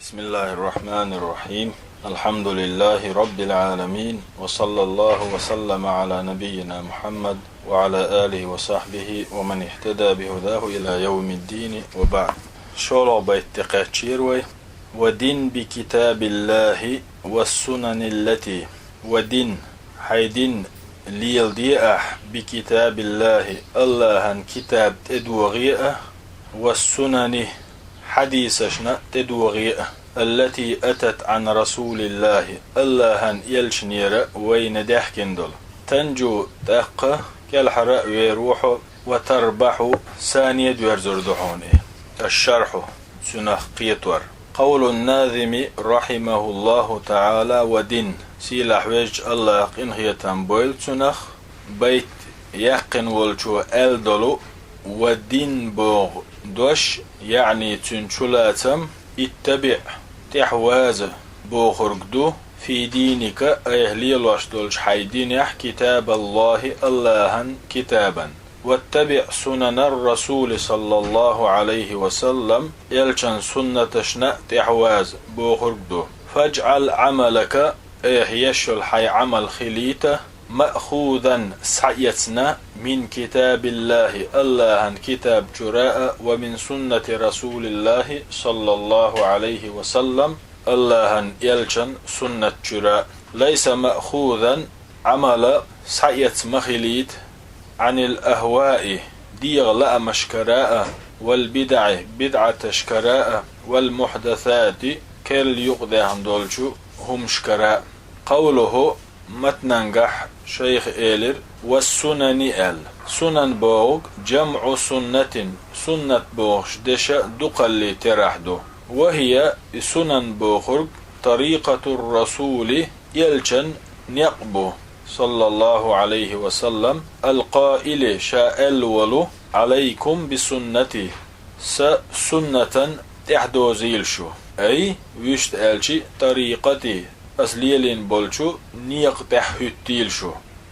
بسم الله الرحمن الرحيم. الحمد لله رب العالمين، وصلى الله وسلم على نبينا محمد وعلى آله وصحبه ومن اهتدى بهداه إلى يوم الدين، وبعد. شولو بيتقاتشيروي ودين بكتاب الله والسنن التي ودين حيدين ليلديأح بكتاب الله اللهن كتاب تدوغيئة والسنن حديثشنا تدوغيئة التي أتت عن رسول الله اللهن يلشنير وين دحكندل تنجو تأقى كالحرق ويروحو وتربحو ثانية دوارزر دحوني. الشرح سنخ قيتور. قول الناظم رحمه الله تعالى ودين سيلا حويج الله يقين هي تنبويل سنخ بيت يقين والشو ألدلو ودين بوغ دوش يعني تنشلاتم اتبع تحواز بوخرقدو في دينك أهلي لاشدولش حيدين كتاب الله اللهن كتابا واتبع سنن الرسول صلى الله عليه وسلم يلشن سنتشنا تحواز بوخرقدو فاجعل عملك يشل حي عمل خليته مأخوذا سعيتنا من كتاب الله اللهن كتاب جراء ومن سنة رسول الله صلى الله عليه وسلم اللهن يلشن سنة جراء ليس مأخوذا عمل سعيت مخليت عن الأهواء ديغ لا مشكراء والبدع بدعة شكراء والمحدثات كل يقضي عن دولشو هم شكراء. قوله متننجح شيخ إيلر والسنن سنن بوغ جمع سنة سنة بوغش دشا دقل ترحدو وهي سنن بوغرق طريقة الرسول يلشن نقبو صلى الله عليه وسلم القائل شاء الولو عليكم بسنتي سنة تحدو زيلشو أي ويشت ألشي طريقتي أصليلين بولشو نيقتح هتيلشو.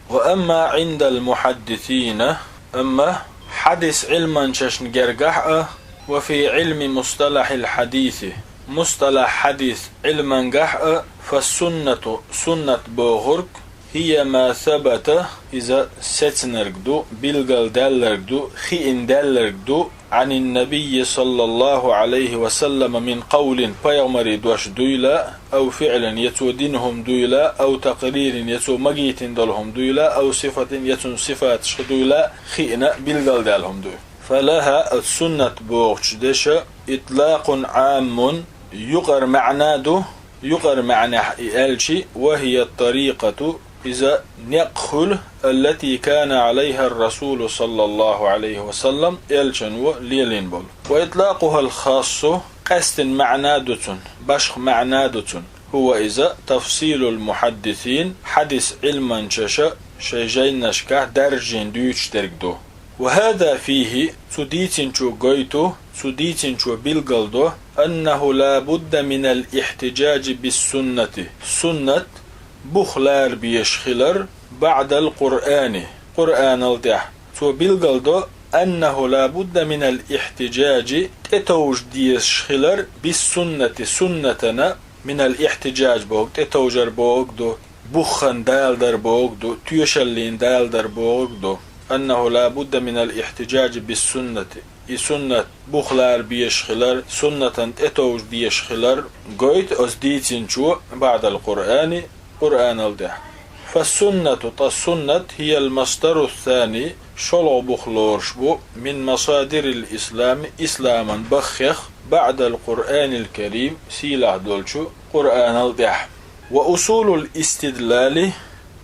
وأما عند المحدثين أما حدث علما ششن جرجح وفي علم مصطلح الحديث مصطلح حديث علما جح فالسنة سنة بوغرك هي ما ثبت إذا ستنرقدو بلغل دالرقدو خيئن دالرقدو عن النبي صلى الله عليه وسلم من قول بيغمر دوش دويلا أو فعل يتو دينهم دويلا أو تقرير يتو مجيت دلهم دويلا أو صفة يتو صفات شدويلا خيئنا بلغل دالهم دوي. فلها السنة بوغش دشا إطلاق عام يقر معناده يقر معنى إلشي وهي الطريقة إذا نقخل التي كان عليها الرسول صلى الله عليه وسلم يلشنو ليلين بول. وإطلاقها الخاص قست معنادة بشخ معنادة هو إذا تفصيل المحدثين حدث علما ششا شيجين نشكا درجين ديوش ترقدو. وهذا فيه سديتين شو قيتو سديتين شو بلقلدو أنه لا بد من الاحتجاج بالسنة سنة بخلار بيشخلر بعد القرآن قرآن الدح تو بلغلدو أنه لا بد من الاحتجاج تتوج ديشخلر بالسنة سنتنا من الاحتجاج بوك تتوجر بوك دو بخن دال در بوك دو تيشلين دال در بوك دو أنه لا بد من الاحتجاج بالسنة سنة بخلار بيشخلر سنة تتوج ديشخلر قويت أزديتين شو بعد القرآن قرآن الده. فالسنة تصنة هي المصدر الثاني شلو بخلورش بو من مصادر الإسلام إسلاما بخخ بعد القرآن الكريم سيلا دولشو قرآن الده. وأصول الاستدلال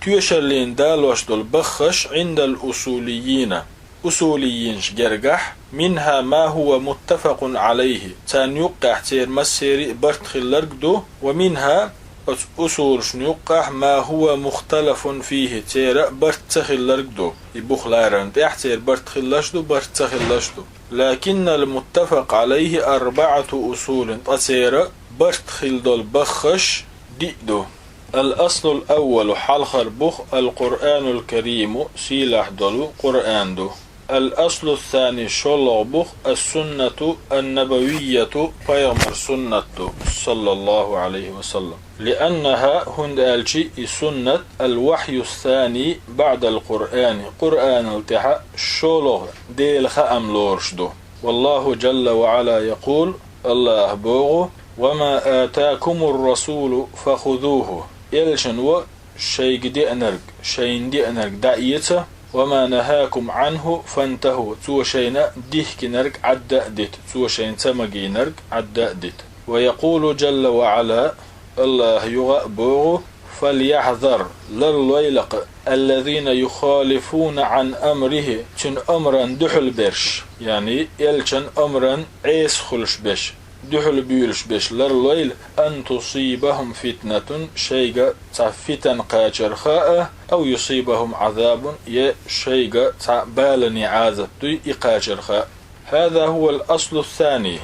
تيشلين دالوش دول بخش عند الأصوليين أصوليين جرجح منها ما هو متفق عليه تان يقع تير مسيري برتخلرقدو ومنها أصول شنيقح ما هو مختلف فيه تيرا برتخلرقدو يبخلارن تحتير برتخلشدو لكن المتفق عليه 4 أصول تيرا برتخلدول بخش ديدو. الأصل الأول حلخر بخ القرآن الكريم سيلاح دولو قرآن دو الأصل الثاني شلغبخ السنة النبوية بيغمر سنة صلى الله عليه وسلم لأنها هند ألشي سنة الوحي الثاني بعد القرآن قرآن التحى شلغ ديل خأم لورشدو والله جل وعلا يقول الله بوغو وما آتاكم الرسول فخذوه يلشن و شيء دي أنرق شيء دي أنرق دعيته وما نهاكم عنه فانتهوا تو شينا ديك نرق عدا ديت تو شين تمجي نرق عدا ديت ويقول جل وعلا الله يغبوه فليحذر للويلق الذين يخالفون عن أمره تن أمرا دحل برش يعني يلشن أمرا عيس خلش بش دحل بيولش بش للويل أن تصيبهم فتنة شيء فتن قاجر خاء أو يصيبهم عذاب شيء بالني عذاب إقاجر خاء هذا هو الأصل الثاني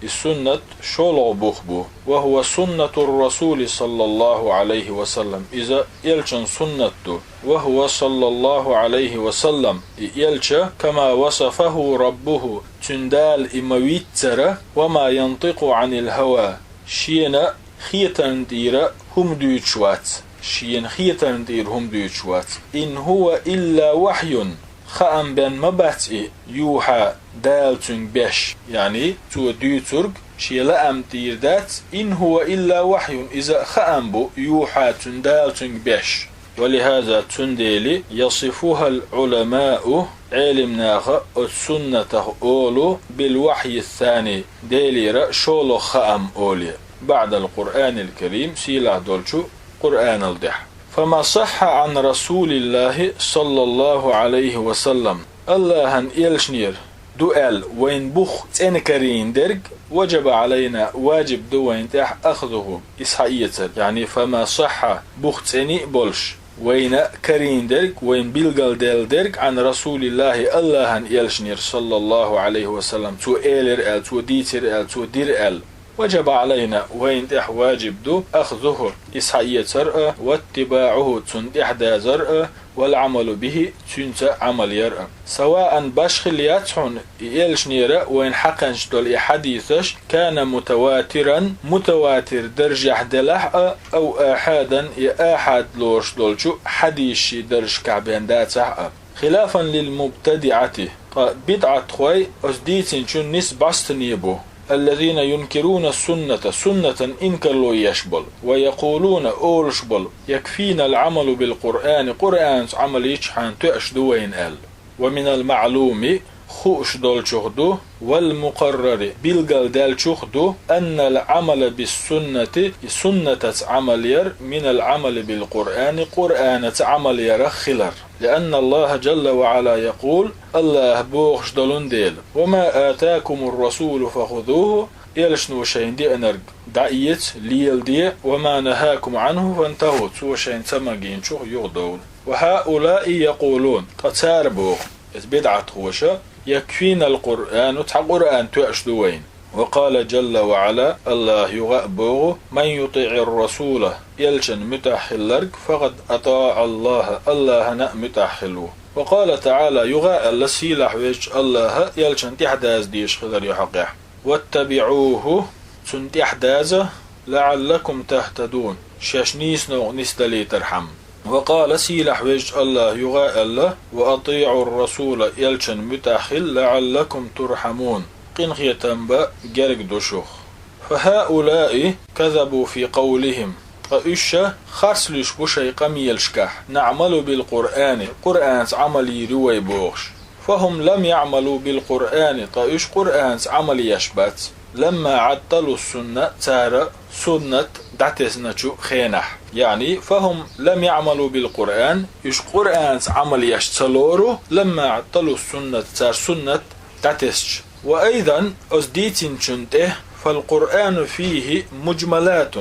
السنة شلغ بخبو وهو سنة الرسول صلى الله عليه وسلم إذا يلشن سنته وهو صلى الله عليه وسلم يلش كما وصفه ربه تندال إمويتر وما ينطق عن الهوى شينا خيتن دير هم دوتشوات شين خيتن دير هم دوتشوات إن هو إلا وحي خام بن مباتئ يوحى دالتن بش يعني تو دوترق شيلا أم تيردات إن هو إلا وحي إذا خام بو يوحى تندالتن بش ولهذا تنديلي يصفها العلماء علمناها السنة أولو بالوحي الثاني ديليرا شولو خام أولي بعد القرآن الكريم سيلا دولشو قرآن الدح فما صح عن رسول الله صلى الله عليه وسلم الله يلشنير دؤال وين بخ تنكرين درج وجب علينا واجب دوين تح أخذه إسحائية يعني فما صح بخ تني بولش وين كرين درج وين بلغل دل درج عن رسول الله الله يلشنير صلى الله عليه وسلم تو إيلر تو ديتر تو دير وجب علينا وين تح واجب دو أخذه إسحائية زرع واتباعه تن إحدى زرع والعمل به تنت عمل يرأ سواء بشخل يتحن يلشنير وين حقنش دول حديثش كان متواتر درجة دلح أو آحادا يآحاد لورش دولشو حديث درج كعبين داتح خلافا للمبتدعة بدعة خوي أزديتن شن نسبستنيبو الذين ينكرون سنة إنكرلو يشبل ويقولون أولشبل يكفينا العمل بالقرآن قرآن عمل يجحان تأشدوين أل ومن المعلوم خوش دول شخدو والمقرر بالقل دال شخدو أن العمل بالسنة سنة عمل ير من العمل بالقرآن قرآن عمل ير خلر لأن الله جل وعلا يقول الله بوخش دلون ديل وما آتاكم الرسول فخذوه يلشنو شين دي أنرق دعيت ليل دي وما نهاكم عنه فانتهوا سو شين سمجين شو يغدون وهؤلاء يقولون تتار بوخ بدعة خوشة يكفينا القرآن تح قرآن تأشدوين وقال جل وعلا الله يغأبوه من يطيع الرسول يلشن متحلرك فقد أطاع الله متحلوه وقال تعالى يغاء لسيلح ويج الله يلشن تحداز ديش خذر يحقح واتبعوه سن تحداز لعلكم تهتدون شاشنيس نو نستلي ترحم وقال سيلح ويج الله يغاء الله وأطيعوا الرسول يلشن متحل لعلكم ترحمون قنخية تنبأ جرق دوشوخ فهؤلاء كذبوا في قولهم قائشة خرسلش بشي قميلشكح نعمل بالقرآن قرآن عملي روي بوغش فهم لم يعملوا بالقرآن قائش قرآن عملي يشبات لما عطلوا السنة تارى سنة دعتسنة خينح يعني فهم لم يعملوا بالقرآن إش قرآن عملي يشتلورو لما عطلوا السنة تار سنة دعتسج وأيضا أصديتين شنته فالقرآن فيه مجملات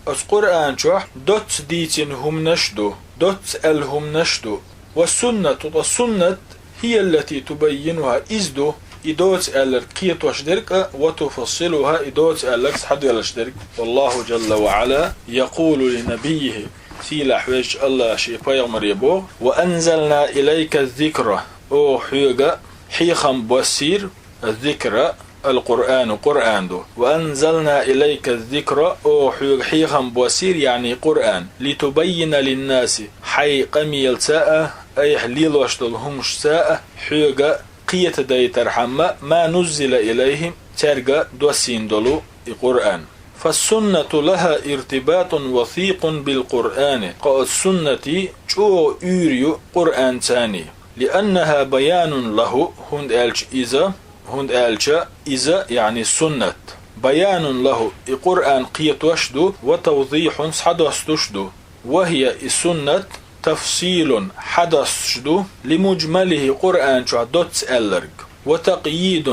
القرآن شوح دوت ديتين هم نشدو دوت الهم نشدو والسنة هي التي تبينها إزدو إدوت القيت وشدرك وتفصلها إدوت الكس حد يلشدرك والله جل وعلا يقول لنبيه سيلا حويج الله شيء يغمر يبوغ وأنزلنا إليك الذكر أو حيوغا حيخم بوسير الذكر القرآن قرآن دو وأنزلنا إليك الذكر أو حيخم بوسير يعني قرآن لتبين للناس حي قميل ساء أي حليل واشتلهمش ساء حيغا قية داي ترحمة ما نزل إليهم ترغا دوسين دولو القرآن فالسنة لها ارتباط وثيق بالقرآن قال السنة جو يوريو قرآن ثاني لأنها بيان له هند ألش إذا يعني السنة بيان له القرآن قيت وشدو وتوضيح حدث تشدو وهي السنة تفصيل حدث شدو لمجمله قرآن دوتس ألرق وتقييد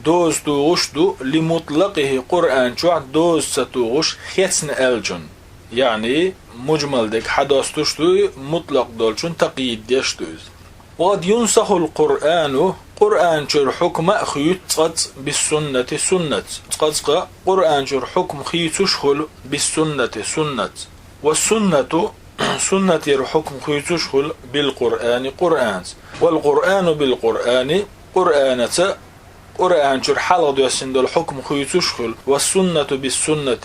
دوز توغشدو لمطلقه قرآن دوز ستوغش خيتسن ألجن يعني مجمل ديك حدث تشدو مطلق دولشن تقييد ديشدوز وقد ينسخ القرآن قرآن جر حكم خيط بالسنة سنة قد قرآن جر حكم خيط تشخل بالسنة سنة والسنة سنة الحكم خيط تشخل بالقرآن قرآن والقرآن بالقرآن قرآن جر حلق يسند الحكم خيط تشخل والسنة بالسنة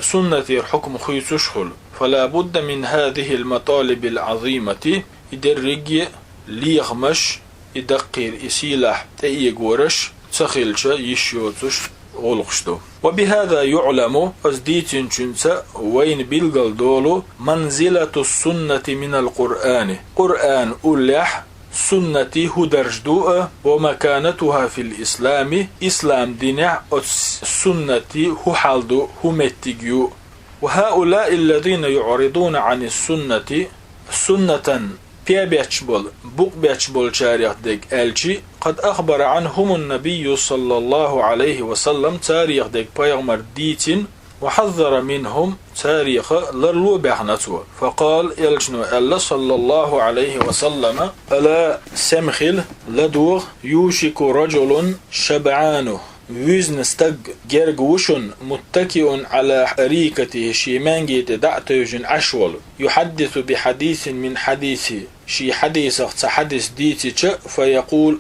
سنة الحكم خيط تشخل فلا بد من هذه المطالب العظيمة يدرج ليغمش يدقير يسيلح تأيغورش تخيلش يشيوتش غلقشتو وبهذا يعلم أزديتين جنسا وين بلغل دولو منزلة السنة من القرآن قرآن أولح سنتي هدرجدو ومكانتها في الإسلام إسلام دينع السنة هحالدو همتجيو وهؤلاء الذين يعرضون عن السنة سنة بيبيتشبول بوك بيتشبول شاريخ ديك ألشي قد أخبر عنهم النبي صلى الله عليه وسلم تاريخ ديك بيغمر ديتين وحذر منهم تاريخ لرلو بحنته فقال يلجنو ألا صلى الله عليه وسلم ألا سمخل لدوغ يوشك رجل شبعانه وزن استق جرجوشن متكئ على أريكته شيمانجي تدعتوجن أشول يحدث بحديث من حديثه شي حديث حديث ديتي فيقول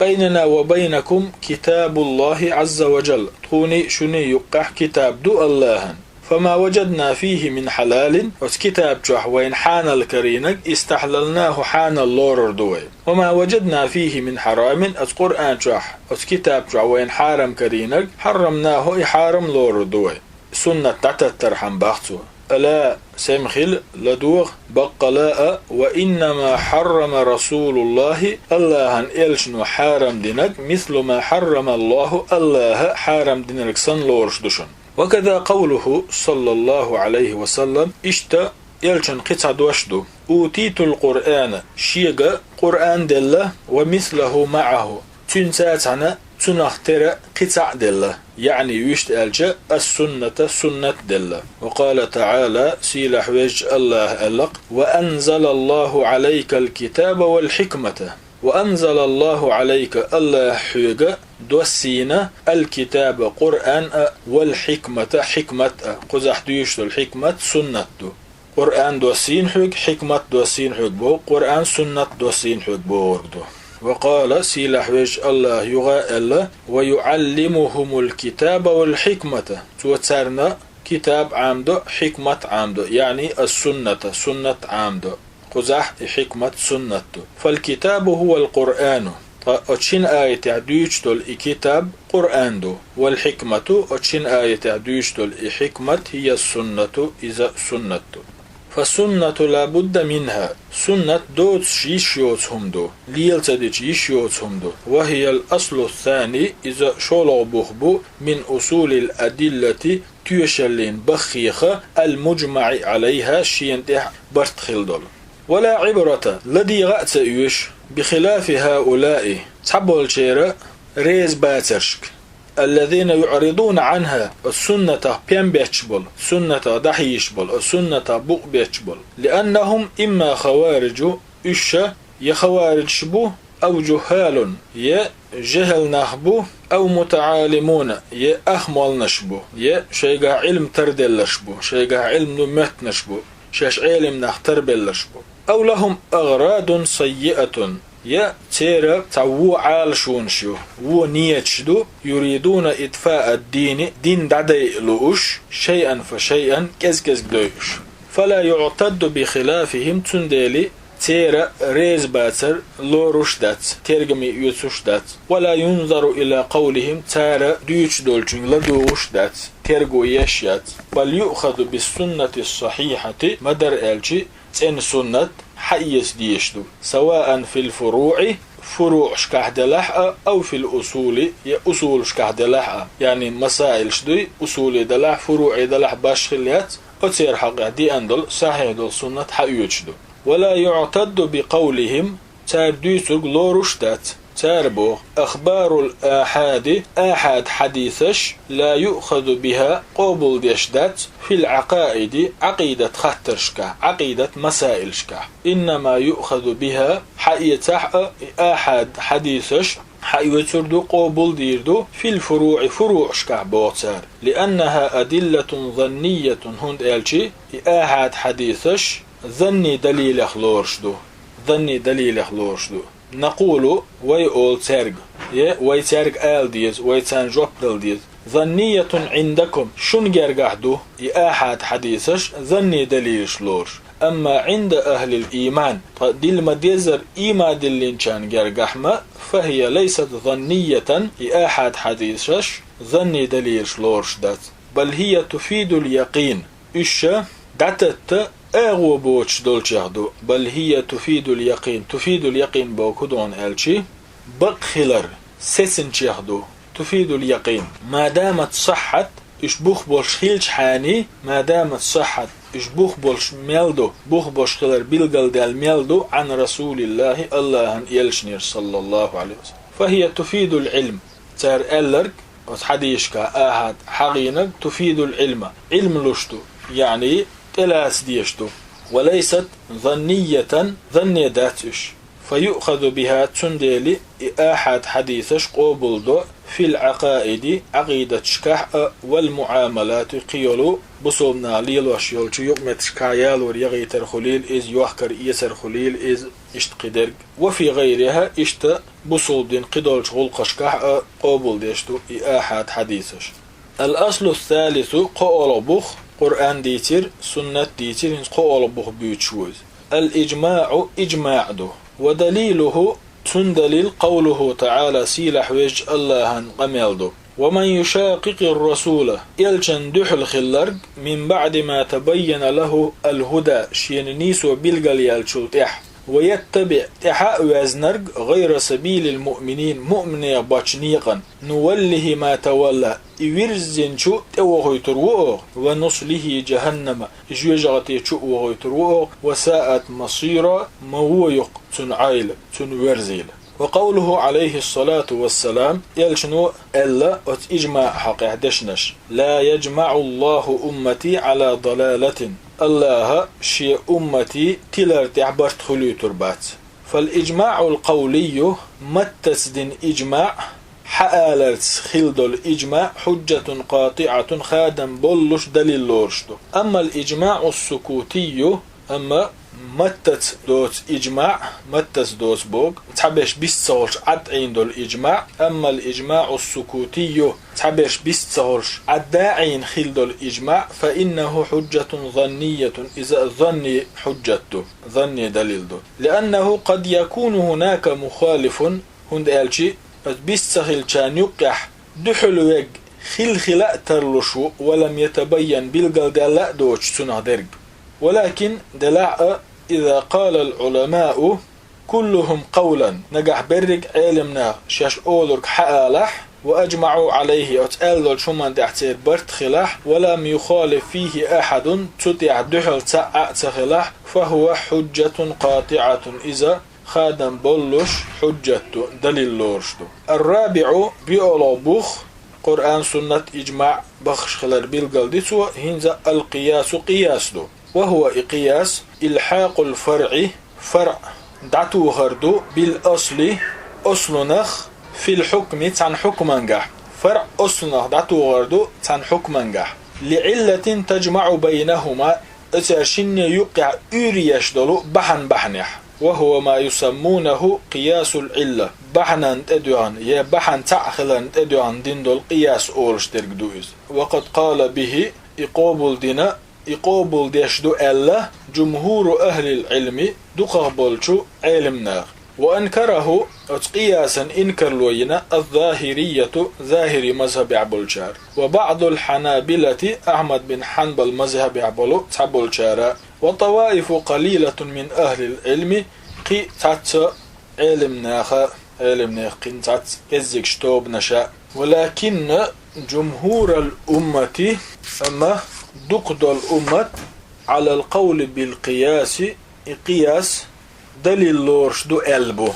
بيننا وبينكم كتاب الله عز وجل توني شني يقح كتاب دو الله فما وجدنا فيه من حلال وكتاب جح وين حان الكرينك استحللناه حان اللور دوي وما وجدنا فيه من حرام القرآن جح وكتاب جح وين حرم كرينك حرمناه حرم لور دوي سنة تترحم بحثه ألا سمخل لدوغ بقلاء وإنما حرم رسول الله الله إلشن حرم دينك مثل ما حرم الله حرم دينك سن لورش دشن وكذا قوله صلى الله عليه وسلم اشتا يلشن قطع دوشدو أوتيت القرآن شيغا قرآن دله ومثله معه تنساتنا تنختر قطع دله يعني يشت ألجا السنة سنة دله وقال تعالى سيلح وجه الله ألق وأنزل الله عليك الكتاب والحكمة وأنزل الله عليك الله حيغا دوسينا الكتاب قرآن والحكمة حكمة قزح ديشت الحكمة سنة دو قرآن دوسين حق حكمة دوسين حق بو قرآن سنة دوسين حق بو وقال سيلح وجه الله يغا الله ويعلمهم الكتاب والحكمة توترنا كتاب عامدو حكمة عامدو يعني السنة سنة عامدو قزح حكمة سنة فالكتاب هو القرآن أتشين آية تعديشتل الكتاب قرآن دو والحكمة أتشين آية تعديشتل الحكمة هي السنة إذا سنة فالسنة لابد منها سنة دوت يشيوتهم دو ليلتدج يشيوتهم دو وهي الأصل الثاني إذا شولو بخبو من أصول الأدلة تيشلين بخيخة المجمع عليها شينتح برتخل دول ولا عبرة الذي غأت يوش بخلاف هؤلاء تحبول شيرا ريز باترشك الذين يعرضون عنها السنة بيان بيتشبل سنة دحيشبل السنة بوق بيتشبل لأنهم إما خوارج إشا يخوارج شبو أو جهال يا جهل نخبو أو متعالمون يا أخمال نشبو يا شيقا علم تردل نشبو شيقا علم نمت نشبو شاش علم نختربل نشبو أو لهم أغراض سيئة يا تيرا تعو عالشون شو ونيت شدو يريدون إطفاء الدين دين دعدي لوش شيئا فشيئا كز دوش فلا يعتد بخلافهم تندلي تيرا ريز باتر لو رشدات ترجمي يوتشدات ولا ينظر إلى قولهم تارا ديوش دولشن لدوش دات ترجو يشيات بل يؤخذ بالسنة الصحيحة مدر ألشي تن سنة حيس ديشدو سواء في الفروع فروع شكاه دلحة أو في الأصول يا أصول شكاه دلحة يعني مسائل شدوي أصول دلح فروع دلح باشخليات أتير حق دي أندل صحيح دول سنة حيوشدو ولا يعتد بقولهم تارديسوغ لورشتات تاربو أخبار الآحاد آحاد حديثش لا يؤخذ بها قبول ديشدات في العقائد عقيدة خطرشكا عقيدة مسائلشكا إنما يؤخذ بها حقيقة آحاد حديثش حيوتردو قبول ديردو في الفروع فروع شكا بوتار لأنها أدلة ظنية هند ألشي آحاد حديثش ظني دليل خلورشدو ظني دليل خلورشدو نقول وي أول ترج وي ترج آل ديز وي تنجوب دل ديز ظنية عندكم شن جرجحدو أحد حديثش ظني دليل شلورش أما عند أهل الإيمان دل مديزر إيما دلين كان جرجحما فهي ليست ظنية أحد حديثش ظني دليل شلورش دات بل هي تفيد اليقين إيش داتت أغو بوش دولشاهدو بل هي تفيد اليقين بوكدون ألشي بقخلر سسن شاهدو تفيد اليقين ما دامت صحت إشبوخ بولش خيلش حاني ما دامت صحت إشبوخ بولش ميلدو بوخ بولش خلر بلغل دال ميلدو عن رسول الله يلشنير صلى الله عليه وسلم فهي تفيد العلم تار ألرك وحديشكا آهات حقينك تفيد العلم علم لشتو يعني تلاس ديشتو وليست ظنية ظنية داتش فيؤخذ بها تندلي آحد حديثش قبول في العقائد عقيدة شكاح والمعاملات قيلو بصوبنا ليلوش يولش يقمت شكايال وريغي ترخليل إز يوحكر إيسر خليل إز اشتقدرق وفي غيرها اشت بصوب دين قدولش غلق شكاح قبول ديشتو آحد حديثش الأصل الثالث قول بخ قرآن ديتر سنة ديتر قول بخ بيوتشوز الإجماع إجماع دو ودليله تندلل قوله تعالى سيلح وجه الله قميلدو ومن يشاقق الرسول يلشن دحل خلرق من بعد ما تبين له الهدى شين نيسو بلغل يلشلتح ويتبع تحاء وزنرق غير سبيل المؤمنين مؤمن باشنيقا نوله ما تولى إورزنشو توغيتروه ونصله جهنم جوجغتي شو وغيتروه وساءت مصيرا مويق تنعيل تنورزيل وقوله عليه الصلاة والسلام يلشنو ألا إجماع حق دشنش لا يجمع الله أمتي على ضلالة الله شيء أمتي تلر تعبرت خلو تربات فالإجماع القولي متسدن إجماع حالرت خلد الإجماع حجة قاطعة خادم بولش دليل لورشتو أما الإجماع السكوتي أما متت دوت إجماع متت دوت بوغ تحبش بيستغلش عد عين الإجماع أما الإجماع السكوتي تحبش بيستغلش عداعين خلد الإجماع فإنه حجة ظنية إذا ظني حجته ظني دليل دو لأنه قد يكون هناك مخالف هند ألشي بيستغل كان يقح دحلوغ خلخلاء ترلشو ولم يتبين بالقلداء دوش سنة درق ولكن دلع إذا قال العلماء كلهم قولا نجح برق علمنا شاش أولرك حالح وأجمعوا عليه أتألل شمان دعتير برت خلاح ولم يخالف فيه أحد تتع دحل تخلاح فهو حجة قاطعة إذا خادم بولش حجته دليل لورشتو الرابع بيولو بوخ قرآن سنة إجماع بخش خلال بالقلدتو هنزا القياس قياس دو وهو قياس إلحاق الفرع فرع دعتو هردو بالأصل أصل نخ في الحكم تان حكمانجح فرع أصل نخ دعتو هردو تان حكمانجح لعلة تجمع بينهما أترشن يقع أوريش دولو بحن بحنح وهو ما يسمونه قياس العلة بحنا تدوان يا بحن تعخلا تدوان دين دول قياس أولش ترقدوز وقد قال به إقابل دينا إقابل ديشدو ألا جمهور أهل العلم دقابلشو علمنا وأنكره قياسا إنكر لوينا الظاهرية ظاهري مذهب عبولشار وبعض الحنابلة أحمد بن حنبل مذهب عبولو تعبولشارا وطوائف قليلة من أهل العلم قي تات علمنا قي تات إزيك شتوب نشاء ولكن جمهور الأمة أما دقد الأمة على القول بالقياس قياس دليل لورش دو ألبو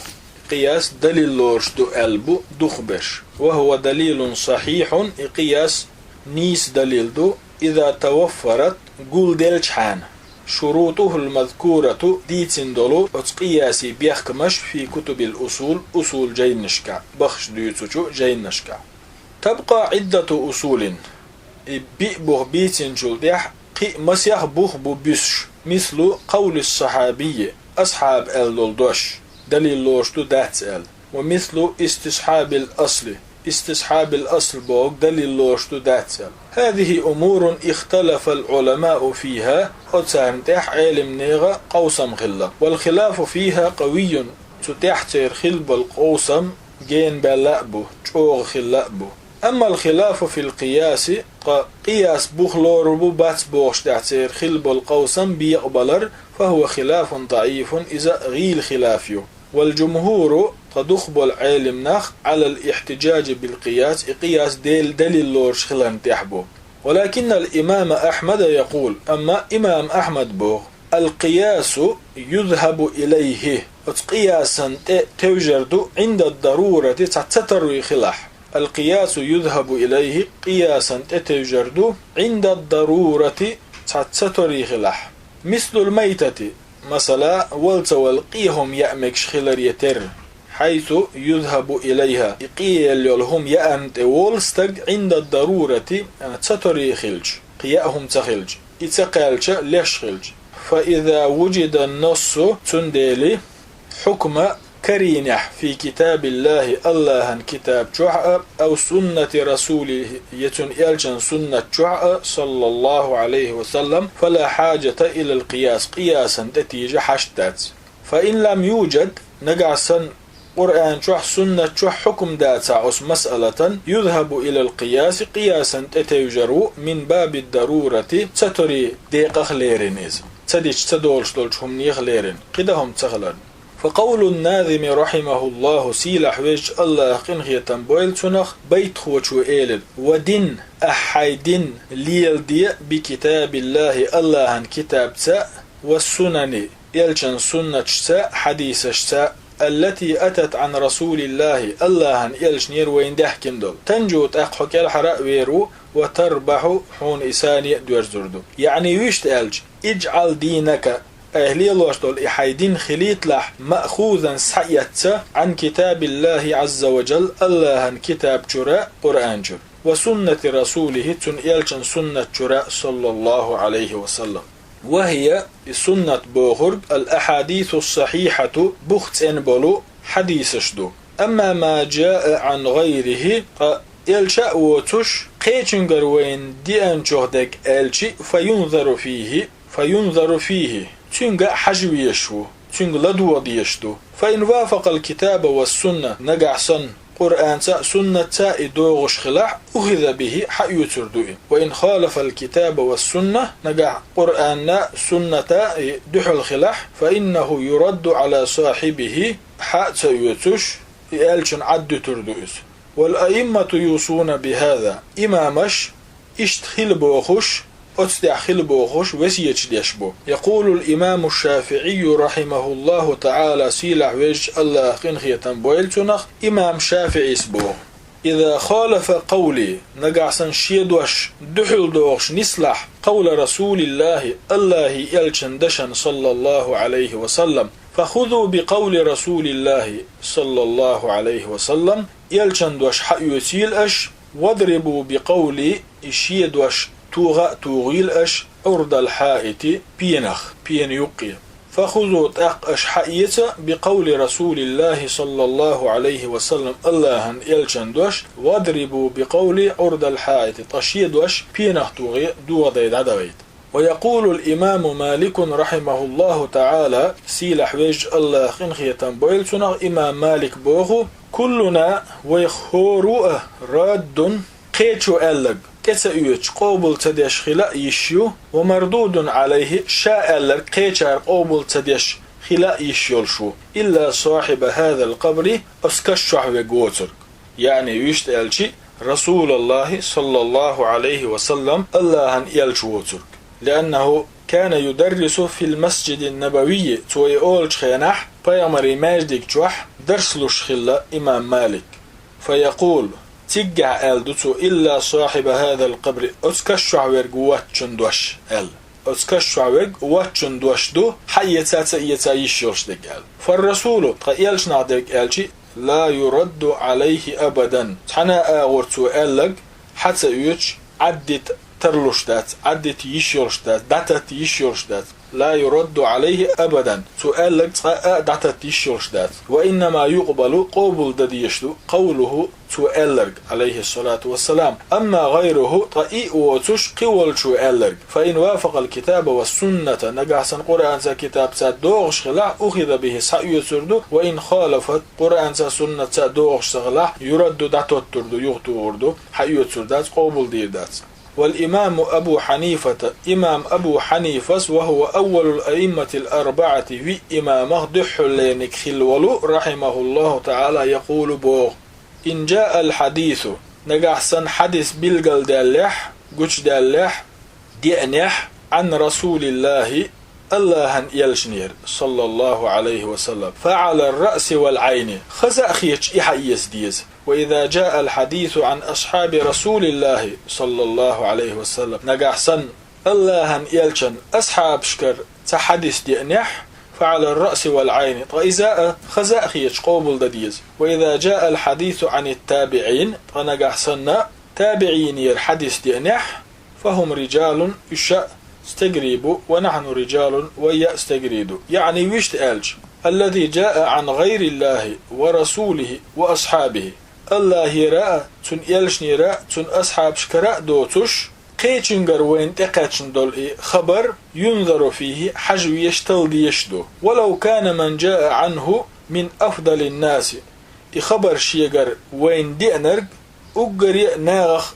قياس دليل لورش دو ألبو دخبش وهو دليل صحيح قياس نيس دليل دو إذا توفرت قول دلشحان شروطه المذكورة ديتين دولو قياسي بيخكمش في كتب الأصول أصول جينشكا بخش ديوتشو جينشكا تبقى عدة أصول بيبوغ بيتين جلديح قي مسيح بوغ بوبيش مثل قول الصحابي أصحاب الدولدوش دليل لوشتو دات ومثل استصحاب الأصل بوغ دليل لوشتو دات هذه أمور اختلف العلماء فيها وتسامتح علم نيغا قوسم خلا والخلاف فيها قوي تتحتر خلب القوسم جين بلأبو جوغ خلأبو أما الخلاف في القياس قياس بوخلور بات بوغش دعتير خلب القوسم بيقبلر فهو خلاف ضعيف إذا غيل خلافيه والجمهور تدخبل علم نخ على الاحتجاج بالقياس قياس دليل لورش خلان تحبو ولكن الإمام أحمد يقول أما إمام أحمد بوغ القياس يذهب إليه قياسا توجد عند الضرورة تتتروي خلاح القياس يذهب إليه قياسا تتوجد عند الضرورة تتتروي خلاح مثل الميتة مثلا ولت والقيهم يأمكش خلر يتر حيث يذهب إليها قيل لهم يأمت ولستق عند الضرورة تتري خلج قياهم تخلج إتقالش ليش خلج فإذا وجد النص تندلي حكم كرينح في كتاب الله الله كتاب جوع أو سنة رسوله يتن إلجن سنة جوع صلى الله عليه وسلم فلا حاجة إلى القياس قياسا تتيجة حشتات فإن لم يوجد نقعسا قرآن جوع سنة جوع حكم داتا أس مسألة يذهب إلى القياس قياسا تتيجرو من باب الضرورة ستري ديق خليرين إذا تديش تدولش دولشهم نيخ ليرين قدهم تغلن فقول الناظم رحمه الله سيلح ويج الله قنغي تنبويل تنخ بيت خوشو إيلل ودين أحايدين ليل دي بكتاب الله الله كتاب تا والسنن يلجن سنة تا حديث تا التي أتت عن رسول الله الله يلجنير وين دحكن دول تنجو تأخوك الحراء ويرو وتربح حون إساني دور زردو يعني ويشت ألج اجعل دينك أهلي الله دول إحايدين خليت لح مأخوذا سعيت عن كتاب الله عز وجل الله كتاب جراء قرآن جر وسنة رسوله تن يلجن سنة جراء صلى الله عليه وسلم وهي سنة بوغرب الأحاديث الصحيحة بخت انبلو حديث شدو أما ما جاء عن غيره يلشأ وتش قيچنگر وين دي انجهدك الشي فينظر فيه تنجا حجويشو تنجا لدو ديشتو فإن وافق الكتاب والسنة نقعسن قرآن سنة دوغش خلاح أخذ به حيو تردوئن وإن خالف الكتاب والسنة نقع قرآن سنة دحل خلاح فإنه يرد على صاحبه حأت يوتش يالشن عد تردوئس والأئمة يوصون بهذا إمامش اشتخل بوخش أتدخل بوخش وسيج ديشبو يقول الإمام الشافعي رحمه الله تعالى سيلع ويج الله قنخية بويلتنخ إمام شافعي سبو إذا خالف قولي نقعسن شيدوش دحل دوغش نسلح قول رسول الله يلشندشن صلى الله عليه وسلم فخذوا بقول رسول الله صلى الله عليه وسلم يلشندوش حيوتيل أش واضربوا بقول الشيدوش توغيل أش أرض الحائط بين يقي فخذوا تأقش حقيت بقول رسول الله صلى الله عليه وسلم الله يلشن دوش واضربوا بقول عرض الحائط تشيدوش بينهتوغي دو ضيد عدويد. ويقول الإمام مالك رحمه الله تعالى سيلح ويج الله خنخية بويلسنا إمام مالك بوغو كلنا ويخورو راد قيتشو ألق كتسأيوش قوبل تديش خلاء يشيو ومردود عليه شاء ألق قيتشار قوبل تديش خلاء يشيول شو إلا صاحب هذا القبر أسكشح وقوتر يعني يشتألشي رسول الله صلى الله عليه وسلم الله يلشوتر لأنه كان يدرس في المسجد النبوي توي أولش خينح فيامري ماجدك جوح درس لش خلا إمام مالك فيقول تجع ألدتو إلا صاحب هذا القبر أسكشع ورق واتشندوش أل أسكشع ورق واتشندوش دو حيتا يتايشيوش دك أل فالرسول قيلش نعدك ألشي لا يرد عليه أبدا حنا أغرتو ألق حتى يوش عدت ترلشتات عدت يشيرشتات داتت يشيرشتات لا يرد عليه أبدا سؤال لك داتت يشيرشتات وإنما يقبل قبول دديشتو قوله سؤال لك عليه الصلاة والسلام أما غيره طئيء وتش قول سؤال لك فإن وافق الكتاب والسنة نجحسن قرآن كتاب دوغش خلا أخذ به سعي سردو وإن خالفت قرآن سنة دوغش خلا يرد داتت تردو يغتو وردو حيو سردات قبول ديردات. والإمام أبو حنيفة إمام أبو حنيفة وهو أول الأئمة الأربعة في إمامه دحلينك خلولو رحمه الله تعالى يقول بوغ إن جاء الحديث نجحسن حديث بالقل دالح قش دالح دينح عن رسول الله الله يلشنير صلى الله عليه وسلم فعلى الرأس والعين خزأ خيش إحيس ديز. وإذا جاء الحديث عن أصحاب رسول الله صلى الله عليه وسلم نجحسن الله يلشن أصحاب شكر تحدث دينح فعلى الرأس والعين طيزاء خزاء خيش قوبل دديز. وإذا جاء الحديث عن التابعين فنجحسن تابعين يرحدث دينح فهم رجال يشاء استقريبوا ونحن رجال ويستقريدوا يعني ويشت ألج الذي جاء عن غير الله ورسوله وأصحابه الله يراء تن يلشني راء تن أصحاب شكراء دوتش قيتشنجر وين تقاتشن دول خبر ينظر فيه حجو يشتل ديشدو ولو كان من جاء عنه من أفضل الناس خبر شيجر وين دينرج أجري ناغخ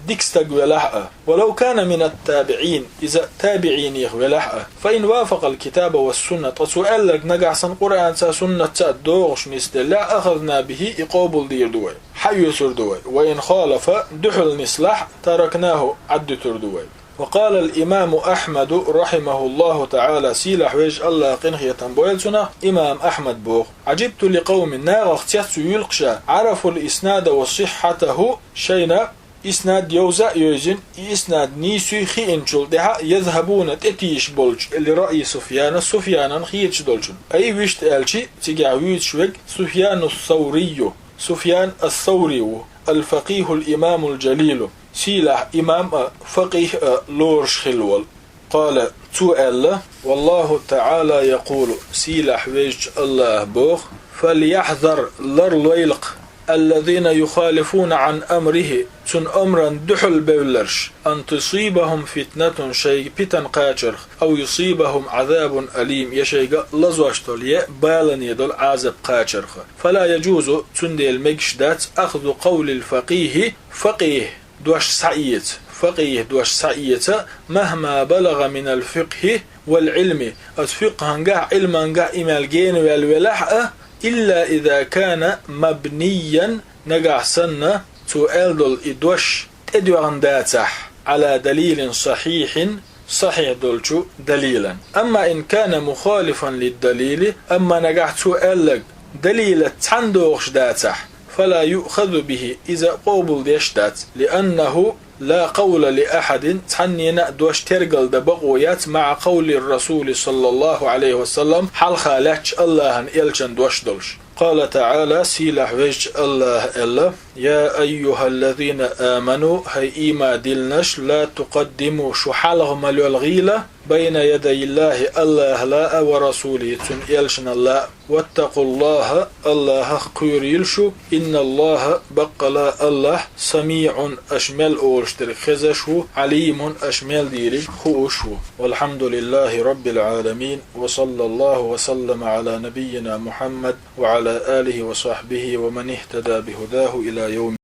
ديكستج ولحقه ولو كان من التابعين إذا تابعين يخولحقه فإن وافق الكتاب والسنة سؤال لك نجعسن قرآن سنة دوغش نستلع أخذنا به إقابل دير دوي حي سردوي وإن خالف دحل نسلح تركناه عد تردوي. وقال الإمام أحمد رحمه الله تعالى سيلح ويج الله قنخية بويلسنا إمام أحمد بوغ عجبت لقوم ناغ اختيات يلقشا عرفوا الإسناد وصحته شينا إسناد يوزا يوزن إسناد نيسو خينشل دها يذهبون تتيش بولج اللي رأي سفيانا خيتش دولشن أي ويشت ألشي تجاويت شوك سفيان الثوري الفقيه الإمام الجليل سيلح إمام فقيه لورش خلول قال سؤال والله تعالى يقول سيلح ويج الله بوخ فليحذر لرليلق الذين يخالفون عن أمره تن أمرا دحل بولرش أن تصيبهم فتنة شيء بتن قاتر أو يصيبهم عذاب أليم يشيق لزوشتل بالا يدل عذاب قاتر فلا يجوز تندي المجشدات أخذ قول الفقيه فقيه دوش سعيت مهما بلغ من الفقه والعلم الفقه علما إمالجين والولحة إلا إذا كان مبنيا نجع سنة سؤال دول إدوش تدوان داتح على دليل صحيح دولشو دليلا. أما إن كان مخالفا للدليل أما نجع سؤال لك دليل تندوش داتح فلا يؤخذ به إذا قوبل ديشتات لأنه لا قول لأحد تحنينا دوش ترقل دبقويات مع قول الرسول صلى الله عليه وسلم حال خالاتش الله إلشن دوش دولش. قال تعالى سيلح وجه الله إلا يا أيها الذين آمنوا هي إيما دلنش لا تقدموا شحالهم الغيلة بين يدي الله لا ورسوله تن الله واتقوا الله الله قير يلشو إن الله بقلا الله سميع أشمل أولشتر خزشو عليم أشمل ديري خوشو والحمد لله رب العالمين وصلى الله وسلم على نبينا محمد وعلى آله وصحبه ومن اهتدى بهداه إلى يوم